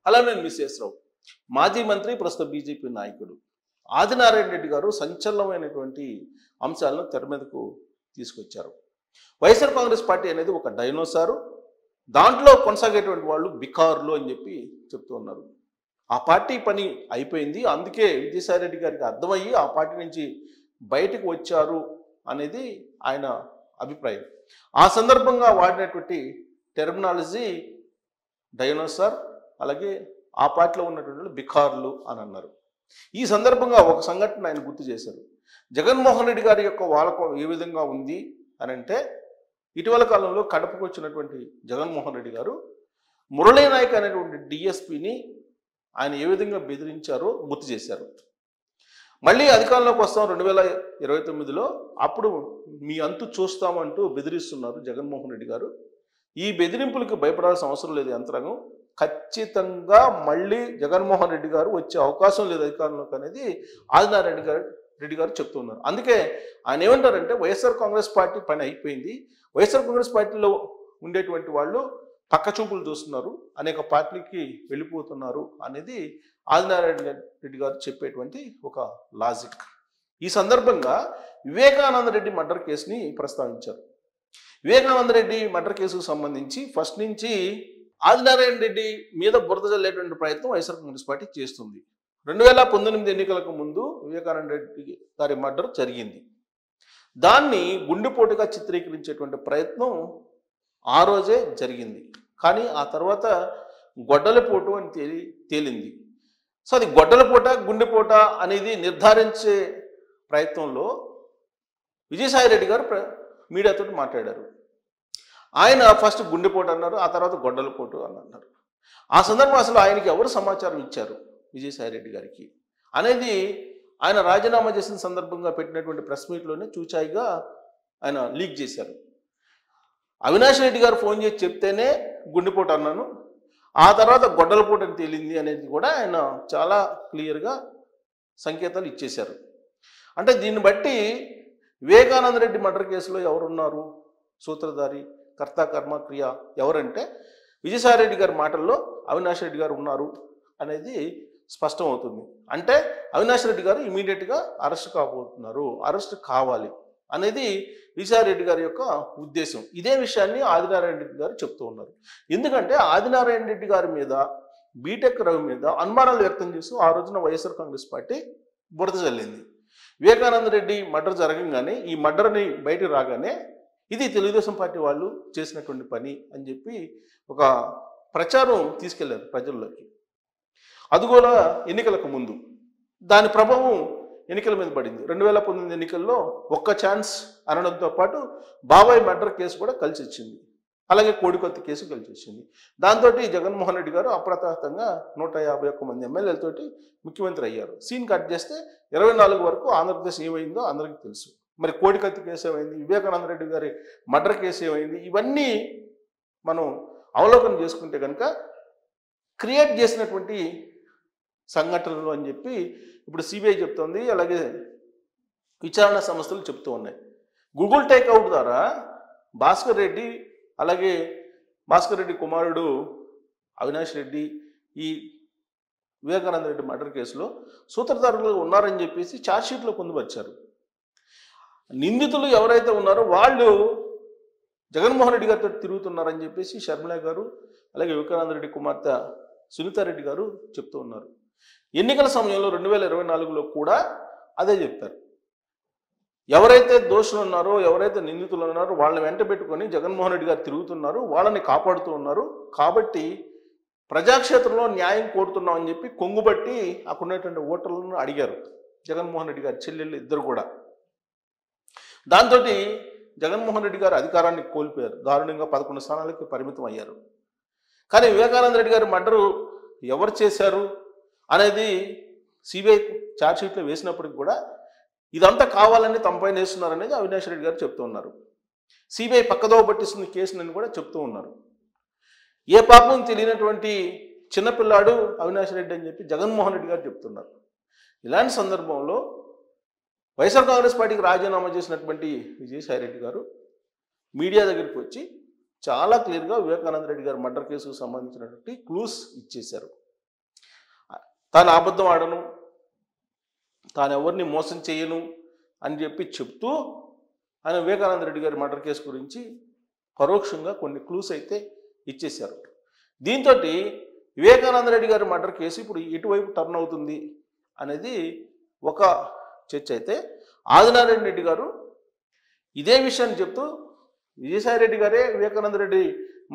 అలానే మిస్సెస్ రావు మాజీ మంత్రి ప్రస్తుత బీజేపీ నాయకుడు ఆదినారాయణ రెడ్డి గారు సంచలనమైనటువంటి అంశాలను తెర మీదకు తీసుకొచ్చారు. వైఎస్ఆర్ కాంగ్రెస్ పార్టీ అనేది ఒక డైనోసారు, దాంట్లో కొనసాగేటువంటి వాళ్ళు బికారులు అని చెప్పి చెప్తూ ఉన్నారు. ఆ పార్టీ పని అయిపోయింది, అందుకే విజయసాయి రెడ్డి గారికి అర్థమయ్యి ఆ పార్టీ నుంచి బయటకు వచ్చారు అనేది ఆయన అభిప్రాయం. ఆ సందర్భంగా వాడినటువంటి టెర్మినాలజీ డైనోసార్, అలాగే ఆ పార్టీలో ఉన్నటువంటి బికార్లు అని అన్నారు. ఈ సందర్భంగా ఒక సంఘటన ఆయన గుర్తు చేశారు. జగన్మోహన్ రెడ్డి గారి యొక్క వాలకం ఏ విధంగా ఉంది అని అంటే, ఇటీవల కాలంలో కడపకు వచ్చినటువంటి జగన్మోహన్ రెడ్డి గారు మురళీ నాయక్ అనేటువంటి డిఎస్పిని ఆయన ఏ విధంగా బెదిరించారో గుర్తు చేశారు. మళ్ళీ అధికారంలోకి వస్తాం 2029లో, అప్పుడు మీ అంతు చూస్తామంటూ బెదిరిస్తున్నారు జగన్మోహన్ రెడ్డి గారు. ఈ బెదిరింపులకు భయపడాల్సిన అవసరం లేదు యంత్రాంగం, ఖచ్చితంగా మళ్ళీ జగన్మోహన్ రెడ్డి గారు వచ్చే అవకాశం లేదు అధికారంలోకి అనేది ఆదినారాయణ రెడ్డి గారు చెప్తూ ఉన్నారు. అందుకే ఆయన ఏమంటారంటే, వైఎస్ఆర్ కాంగ్రెస్ పార్టీ పని అయిపోయింది, వైఎస్ఆర్ కాంగ్రెస్ పార్టీలో ఉండేటువంటి వాళ్ళు పక్క చూపులు చూస్తున్నారు, అనేక పార్టీలకి వెళ్ళిపోతున్నారు అనేది ఆదినారాయణ రెడ్డి గారు చెప్పేటువంటి ఒక లాజిక్. ఈ సందర్భంగా వివేకానంద రెడ్డి మర్డర్ కేసుని ప్రస్తావించారు. వివేకానంద రెడ్డి మర్డర్ కేసుకు సంబంధించి ఫస్ట్ నుంచి ఆదినారాయణ రెడ్డి మీద బురద జల్లేటువంటి ప్రయత్నం వైఎస్ఆర్ కాంగ్రెస్ పార్టీ చేస్తుంది. 2019 ఎన్నికలకు ముందు వివేకానంద రెడ్డి గారి మర్డర్ జరిగింది. దాన్ని గుండెపోటుగా చిత్రీకరించేటువంటి ప్రయత్నం ఆ రోజే జరిగింది. కానీ ఆ తర్వాత గొడ్డలిపోటు అని తేలింది. సో అది గొడ్డలిపోట గుండెపోట అనేది నిర్ధారించే ప్రయత్నంలో విజయసాయి రెడ్డి గారు మీడియాతో మాట్లాడారు. ఆయన ఫస్ట్ గుండెపోటు అన్నారు, ఆ తర్వాత గొడ్డలిపోటు అని అన్నారు. ఆ సందర్భం అసలు ఆయనకి ఎవరు సమాచారం ఇచ్చారు విజయసాయి రెడ్డి గారికి అనేది ఆయన రాజీనామా చేసిన సందర్భంగా పెట్టినటువంటి ప్రెస్ మీట్లోనే చూచాయిగా ఆయన లీక్ చేశారు. అవినాష్ రెడ్డి గారు ఫోన్ చేసి చెప్తేనే గుండెపోటు అన్నాను, ఆ తర్వాత గొడ్డలపోటు అని తేలింది అనేది కూడా ఆయన చాలా క్లియర్గా సంకేతాలు ఇచ్చేశారు. అంటే దీన్ని బట్టి వివేకానంద రెడ్డి మర్డర్ కేసులో ఎవరున్నారు, సూత్రధారి, కర్త కర్మ క్రియ ఎవరంటే విజయసాయి రెడ్డి గారి మాటల్లో అవినాష్ రెడ్డి గారు ఉన్నారు అనేది స్పష్టం అవుతుంది. అంటే అవినాష్ రెడ్డి గారు ఇమీడియట్గా అరెస్ట్ కాబోతున్నారు, అరెస్ట్ కావాలి అనేది విజయసాయి రెడ్డి గారి యొక్క ఉద్దేశం. ఇదే విషయాన్ని ఆదినారాయణ రెడ్డి గారు చెప్తూ ఉన్నారు. ఎందుకంటే ఆదినారాయణ రెడ్డి గారి మీద, బీటెక్ రవి మీద అనుమానాలు వ్యక్తం చేస్తూ ఆ రోజున వైఎస్ఆర్ కాంగ్రెస్ పార్టీ బురద జల్లింది. వివేకానంద రెడ్డి మర్డర్ జరగంగానే, ఈ మర్డర్ని బయటకు రాగానే ఇది తెలుగుదేశం పార్టీ వాళ్ళు చేసినటువంటి పని అని చెప్పి ఒక ప్రచారం తీసుకెళ్లారు ప్రజల్లోకి. అది కూడా ఎన్నికలకు ముందు దాని ప్రభావం ఎన్నికల మీద పడింది. 2019 ఎన్నికల్లో ఒక్క ఛాన్స్ అనడంతో పాటు బాబాయ్ మర్డర్ కేసు కూడా కలిసి వచ్చింది, అలాగే కోడికొత్తి కేసు కలిసి వచ్చింది. దాంతో జగన్మోహన్ రెడ్డి గారు అప్రతాప్తంగా 151 మంది ఎమ్మెల్యేలతోటి ముఖ్యమంత్రి అయ్యారు. సీన్ కట్ చేస్తే 24 వరకు ఆంధ్రప్రదేశ్ ఏమైందో అందరికీ తెలుసు. మరి కోడికత్తి కేసు ఏమైంది, వివేకానంద రెడ్డి గారి మర్డర్ కేసు ఏమైంది, ఇవన్నీ మనం అవలోకనం చేసుకుంటే కనుక క్రియేట్ చేసినటువంటి సంఘటనలు అని చెప్పి ఇప్పుడు సిబిఐ చెప్తోంది, అలాగే విచారణ సంస్థలు చెప్తూ ఉన్నాయి. గూగుల్ టేక్అవుట్ ద్వారా భాస్కర్ రెడ్డి, అలాగే భాస్కర్ రెడ్డి కుమారుడు అవినాష్ రెడ్డి ఈ వివేకానంద రెడ్డి మర్డర్ కేసులో సూత్రధారులు ఉన్నారని చెప్పేసి ఛార్జ్షీట్లో పొందుపరిచారు. నిందితులు ఎవరైతే ఉన్నారో వాళ్ళు జగన్మోహన్ రెడ్డి గారితో తిరుగుతున్నారని చెప్పేసి షర్మిల గారు, అలాగే వివేకానంద రెడ్డి కుమార్తె సునీతారెడ్డి గారు చెప్తూ ఉన్నారు. ఎన్నికల సమయంలో 2024లో కూడా అదే చెప్తారు. ఎవరైతే దోషులు ఉన్నారో, ఎవరైతే నిందితులు ఉన్నారో వాళ్ళని వెంట పెట్టుకొని జగన్మోహన్ రెడ్డి గారు తిరుగుతున్నారు, వాళ్ళని కాపాడుతూ ఉన్నారు. కాబట్టి ప్రజాక్షేత్రంలో న్యాయం కోరుతున్నామని చెప్పి కొంగుబట్టి అక్కడ ఉన్నటువంటి ఓటర్లను అడిగారు జగన్మోహన్ రెడ్డి గారి చెల్లెళ్ళు ఇద్దరు కూడా. దాంతో జగన్మోహన్ రెడ్డి గారు అధికారాన్ని కోల్పోయారు, దారుణంగా 11 స్థానాలకి పరిమితం అయ్యారు. కానీ వివేకానంద రెడ్డి గారి మర్డరు ఎవరు చేశారు అనేది సిబిఐ ఛార్జ్షీట్లో వేసినప్పటికి కూడా ఇదంతా కావాలని తమపైన వేస్తున్నారు అనేది అవినాష్ రెడ్డి గారు చెప్తూ ఉన్నారు. సిబిఐ పక్కదోవ పట్టిస్తున్న కేసునని కూడా చెప్తూ ఉన్నారు. ఏ పాపం తెలియనటువంటి చిన్నపిల్లాడు అవినాష్ రెడ్డి అని చెప్పి జగన్మోహన్ రెడ్డి గారు చెప్తున్నారు. ఇలాంటి సందర్భంలో వైఎస్ఆర్ కాంగ్రెస్ పార్టీకి రాజీనామా చేసినటువంటి విజయసాయి రెడ్డి గారు మీడియా దగ్గరికి వచ్చి చాలా క్లియర్గా వివేకానంద రెడ్డి గారి మర్డర్ కేసుకు సంబంధించినటువంటి క్లూస్ ఇచ్చేశారు. తాను అబద్ధం ఆడను, తాను ఎవరిని మోసం చేయను అని చెప్పి చెప్తూ ఆయన వివేకానంద రెడ్డి గారి మర్డర్ కేసు గురించి పరోక్షంగా కొన్ని క్లూస్ అయితే ఇచ్చేశారు. దీంతో వివేకానంద రెడ్డి గారి మర్డర్ కేసు ఇప్పుడు ఎటువైపు టర్న్ అవుతుంది అనేది ఒక చర్చ అయితే, ఆదినారాయణ రెడ్డి గారు ఇదే విషయాన్ని చెప్తూ విజయసాయి రెడ్డి గారే వివేకానంద రెడ్డి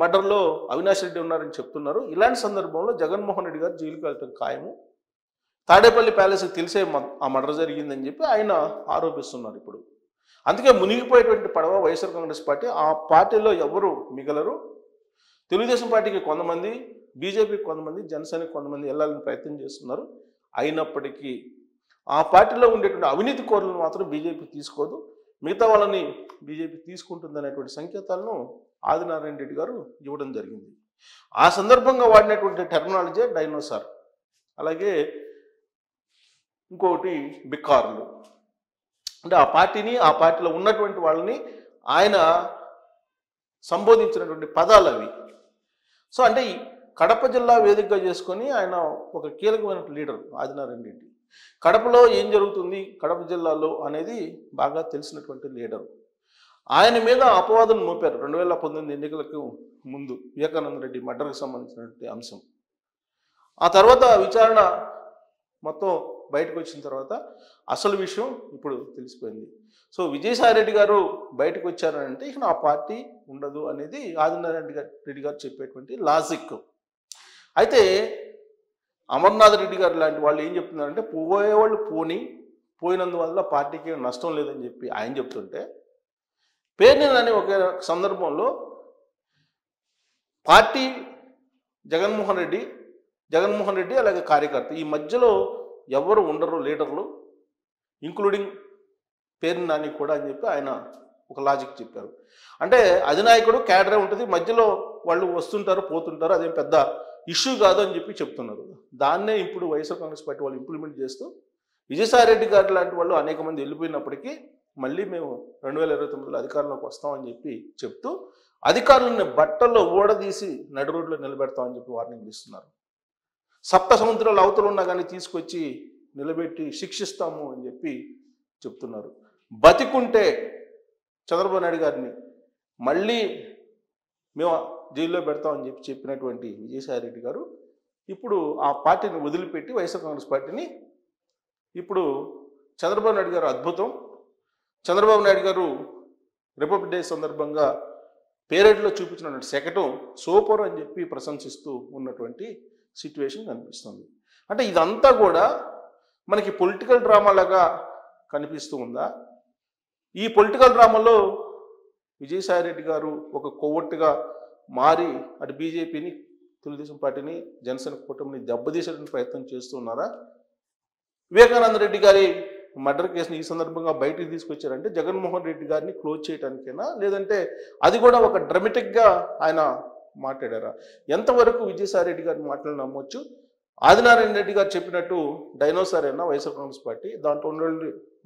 మర్డర్లో అవినాష్ రెడ్డి ఉన్నారని చెప్తున్నారు. ఇలాంటి సందర్భంలో జగన్మోహన్ రెడ్డి గారు జైలుకి వెళ్ళటం ఖాయము, తాడేపల్లి ప్యాలెస్కి తెలిసే ఆ మర్డర్ జరిగిందని చెప్పి ఆయన ఆరోపిస్తున్నారు. ఇప్పుడు అందుకే మునిగిపోయేటువంటి పడవ వైఎస్ఆర్ కాంగ్రెస్ పార్టీ. ఆ పార్టీలో ఎవరు మిగలరు. తెలుగుదేశం పార్టీకి కొంతమంది, బీజేపీకి కొంతమంది, జనసేనకి కొంతమంది వెళ్ళాలని ప్రయత్నం చేస్తున్నారు. అయినప్పటికీ ఆ పార్టీలో ఉండేటువంటి అవినీతి కోరులను మాత్రం బీజేపీ తీసుకోదు, మిగతా వాళ్ళని బీజేపీ తీసుకుంటుందనేటువంటి సంకేతాలను ఆదినారాయణ రెడ్డి గారు ఇవ్వడం జరిగింది. ఆ సందర్భంగా వాడినటువంటి టెర్మినాలజీ డైనోసార్, అలాగే ఇంకొకటి బిక్కార్లు. అంటే ఆ పార్టీని, ఆ పార్టీలో ఉన్నటువంటి వాళ్ళని ఆయన సంబోధించినటువంటి పదాలు అవి. సో అంటే కడప జిల్లా వేదికగా చేసుకొని ఆయన ఒక కీలకమైన లీడర్ ఆదినారాయణ రెడ్డి. కడపలో ఏం జరుగుతుంది కడప జిల్లాలో అనేది బాగా తెలిసినటువంటి లీడరు. ఆయన మీద అపవాదం మోపారు 2019 ఎన్నికలకు ముందు వివేకానంద రెడ్డి మర్డర్కి సంబంధించినటువంటి అంశం. ఆ తర్వాత విచారణ మొత్తం బయటకు వచ్చిన తర్వాత అసలు విషయం ఇప్పుడు తెలిసిపోయింది. సో విజయసాయి రెడ్డి గారు బయటకు వచ్చారంటే ఇక ఆ పార్టీ ఉండదు అనేది ఆదినారాయణ రెడ్డి గారు చెప్పేటువంటి లాజిక్. అయితే అమర్నాథ్ రెడ్డి గారు లాంటి వాళ్ళు ఏం చెప్తున్నారంటే పోయేవాళ్ళు పోయినందువల్ల పార్టీకి నష్టం లేదని చెప్పి ఆయన చెప్తుంటే, పేర్ని ఒక సందర్భంలో పార్టీ జగన్మోహన్ రెడ్డి అలాగే కార్యకర్త ఈ మధ్యలో ఎవరు ఉండరు లీడర్లు, ఇంక్లూడింగ్ పేర్ని నాని కూడా అని చెప్పి ఆయన ఒక లాజిక్ చెప్పారు. అంటే అధినాయకుడు క్యాడరే ఉంటుంది, మధ్యలో వాళ్ళు వస్తుంటారు పోతుంటారు, అదేం పెద్ద ఇష్యూ కాదు అని చెప్పి చెప్తున్నారు. దాన్నే ఇప్పుడు వైఎస్ఆర్ కాంగ్రెస్ పార్టీ వాళ్ళు ఇంప్లిమెంట్ చేస్తూ విజయసాయి రెడ్డి గారు లాంటి వాళ్ళు అనేక మంది వెళ్ళిపోయినప్పటికీ మళ్ళీ మేము 2029లో అధికారంలోకి వస్తామని చెప్పి చెప్తూ అధికారులను బట్టల్లో ఊడదీసి నడి రోడ్లో నిలబెడతామని చెప్పి వార్నింగ్ ఇస్తున్నారు. సప్త సముద్రాల అవతలు ఉన్నా కానీ తీసుకొచ్చి నిలబెట్టి శిక్షిస్తాము అని చెప్పి చెప్తున్నారు. బతికుంటే చంద్రబాబు నాయుడు గారిని మళ్ళీ మేము జైల్లో పెడతామని చెప్పి చెప్పినటువంటి విజయసాయి రెడ్డి గారు ఇప్పుడు ఆ పార్టీని వదిలిపెట్టి వైఎస్ఆర్ కాంగ్రెస్ పార్టీని ఇప్పుడు చంద్రబాబు నాయుడు గారు అద్భుతం, చంద్రబాబు నాయుడు గారు రిపబ్లిక్ డే సందర్భంగా పేరేడ్లో చూపించినటువంటి శకటం సూపర్ అని చెప్పి ప్రశంసిస్తూ ఉన్నటువంటి సిచ్యువేషన్ కనిపిస్తుంది. అంటే ఇదంతా కూడా మనకి పొలిటికల్ డ్రామాలాగా కనిపిస్తూ ఉందా? ఈ పొలిటికల్ డ్రామాలో విజయసాయి రెడ్డి గారు ఒక కొవ్వొట్టుగా మారి అటు బీజేపీని, తెలుగుదేశం పార్టీని, జనసేన కూటమిని దెబ్బతీసేటువంటి ప్రయత్నం చేస్తున్నారా? వివేకానంద రెడ్డి గారి మర్డర్ కేసుని ఈ సందర్భంగా బయటికి తీసుకొచ్చారంటే జగన్మోహన్ రెడ్డి గారిని క్లోజ్ చేయడానికైనా, లేదంటే అది కూడా ఒక డ్రమటిక్గా ఆయన మాట్లాడారా? ఎంతవరకు విజయసాయి రెడ్డి గారిని మాటలు నమ్మొచ్చు? ఆదినారాయణ రెడ్డి గారు చెప్పినట్టు డైనోసార్ అయినా వైఎస్ఆర్ కాంగ్రెస్ పార్టీ, దాంట్లో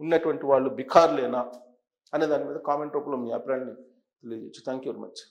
ఉన్నటువంటి వాళ్ళు బికార్లేనా అనే దాని మీద కామెంట్ రూపంలో మీ అభిప్రాయాన్ని తెలియజేయచ్చు. Thank you very much.